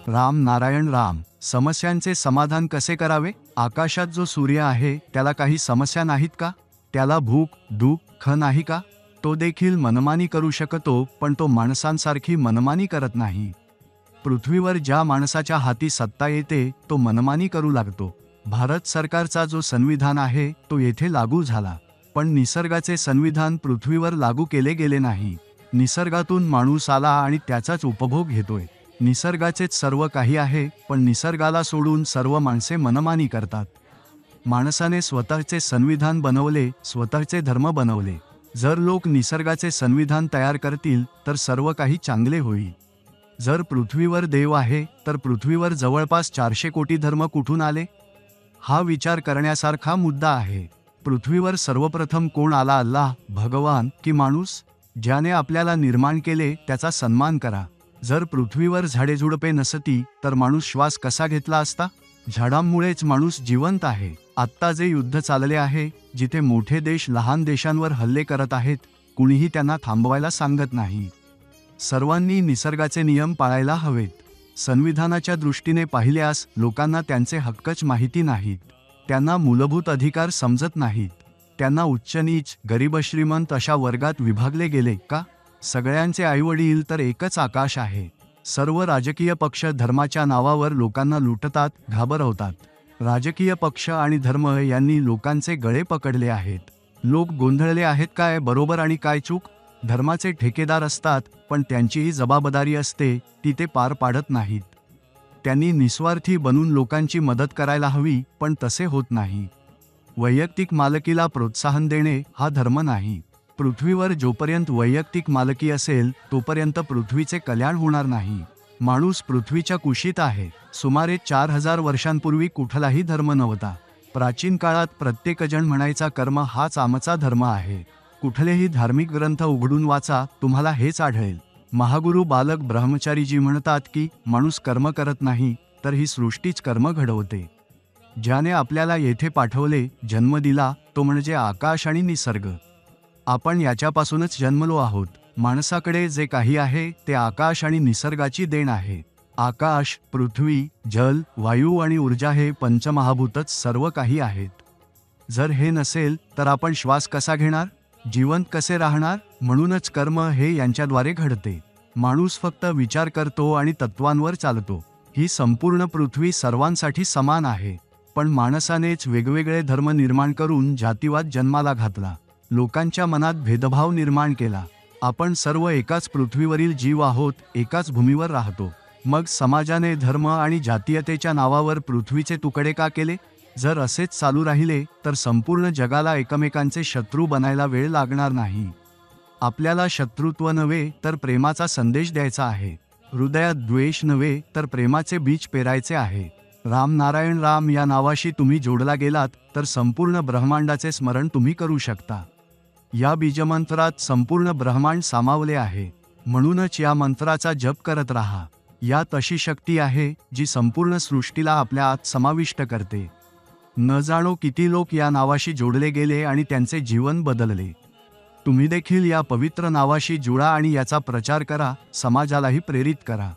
राम नारायण राम. समस्यांचे समाधान कसे करावे? आकाशात जो सूर्य आहे त्याला काही समस्या नाहीत का? त्याला भूक दुःख नाही का? तो देखील मनमानी करू शकतो, पण तो माणसांसारखी मनमानी करत नाही. पृथ्वीवर ज्या माणसाच्या हाती सत्ता येते तो मनमानी करू लागतो. भारत सरकारचा जो संविधान आहे तो येथे लागू झाला, पण निसर्गाचे संविधान पृथ्वीवर लागू केले गेले नाही. निसर्गातून माणूस आला आणि त्याचाच उपभोग घेतोय. निसर्गाचेच सर्व काही आहे, पण निसर्गाला सोडून सर्व माणसे मनमानी करतात. माणसाने स्वतःचे संविधान बनवले, स्वतःचे धर्म बनवले. जर लोक निसर्गाचे संविधान तयार करतील तर सर्व काही चांगले होईल. जर पृथ्वीवर देव आहे तर पृथ्वीवर जवळपास 400 कोटी धर्म कुठून आले? हा विचार करण्यासारखा मुद्दा आहे. पृथ्वीवर सर्वप्रथम कोण आला? अल्लाह, भगवान की माणूस? ज्याने आपल्याला निर्माण केले त्याचा सन्मान करा. जर पृथ्वीवर झाडेझुडपे नसती तर माणूस श्वास कसा घेतला असता? झाडांमुळेच माणूस जिवंत आहे. आत्ता जे युद्ध चालले आहे, जिथे मोठे देश लहान देशांवर हल्ले करत आहेत, कुणीही त्यांना थांबवायला सांगत नाही. सर्वांनी निसर्गाचे नियम पाळायला हवेत. संविधानाच्या दृष्टीने पाहिल्यास लोकांना त्यांचे हक्कच माहिती नाहीत. त्यांना मूलभूत अधिकार समजत नाहीत. त्यांना उच्च नीच, गरीब श्रीमंत अशा वर्गात विभागले गेले का? सगळ्यांचे आईवडील तर एकच आकाश आहे. सर्व राजकीय पक्ष धर्माच्या नावावर लोकांना लुटतात, घाबरवतात. राजकीय पक्ष आणि धर्म यांनी लोकांचे गळे पकडले आहेत. लोक गोंधळले आहेत, काय बरोबर आणि काय चूक? धर्माचे ठेकेदार असतात, पण त्यांचीही जबाबदारी असते, ती ते पार पाडत नाहीत. त्यांनी निस्वार्थी बनून लोकांची मदत करायला हवी, पण तसे होत नाही. वैयक्तिक मालकीला प्रोत्साहन देणे हा धर्म नाही. पृथ्वीवर जोपर्यंत वैयक्तिक मालकी असेल तोपर्यंत पृथ्वीचे कल्याण होणार नाही. माणूस पृथ्वीच्या कुशीत आहे. सुमारे 4000 वर्षांपूर्वी कुठलाही धर्म नव्हता. प्राचीन काळात प्रत्येकजण म्हणायचा कर्म हाच आमचा धर्म आहे. कुठलेही धार्मिक ग्रंथ उघडून वाचा, तुम्हाला हेच आढळेल. महागुरु बालक ब्रह्मचारीजी म्हणतात की माणूस कर्म करत नाही तर ही सृष्टीच कर्म घडवते. ज्याने आपल्याला येथे पाठवले, जन्म दिला, तो म्हणजे आकाश आणि निसर्ग. आपण याच्यापासूनच जन्मलो आहोत. माणसाकडे जे काही आहे ते आकाश आणि निसर्गाची देण आहे. आकाश, पृथ्वी, जल, वायू आणि ऊर्जा हे पंचमहाभूतच सर्व काही आहेत. जर हे नसेल तर आपण श्वास कसा घेणार? जिवंत कसे राहणार? म्हणूनच कर्म हे यांच्याद्वारे घडते. माणूस फक्त विचार करतो आणि तत्वांवर चालतो. ही संपूर्ण पृथ्वी सर्वांसाठी समान आहे, पण माणसानेच वेगवेगळे धर्म निर्माण करून जातीवाद जन्माला घातला. लोकांच्या मनात भेदभाव निर्माण केला. आपण सर्व एकाच पृथ्वीवरील जीव आहोत, एकाच भूमीवर राहतो. मग समाजाने धर्म आणि जातीयतेच्या नावावर पृथ्वीचे तुकडे का केले? जर असेच चालू राहिले तर संपूर्ण जगाला एकमेकांचे शत्रू बनायला वेळ लागणार नाही. आपल्याला शत्रुत्व नव्हे तर प्रेमाचा संदेश द्यायचा आहे. हृदयात द्वेष नव्हे तर प्रेमाचे बीज पेरायचे आहे. राम नारायण राम या नावाशी तुम्ही जोडला गेलात तर संपूर्ण ब्रह्मांडाचे स्मरण तुम्ही करू शकता. या बीजमंत्रात संपूर्ण ब्रह्मांड सामावले आहे. म्हणूनच या मंत्राचा जप करत राहा. यात अशी शक्ती आहे जी संपूर्ण सृष्टीला आपल्या आत समाविष्ट करते. न जाणो किती लोक या नावाशी जोडले गेले आणि त्यांचे जीवन बदलले. तुम्ही देखील या पवित्र नावाशी जुळा आणि याचा प्रचार करा, समाजालाही प्रेरित करा.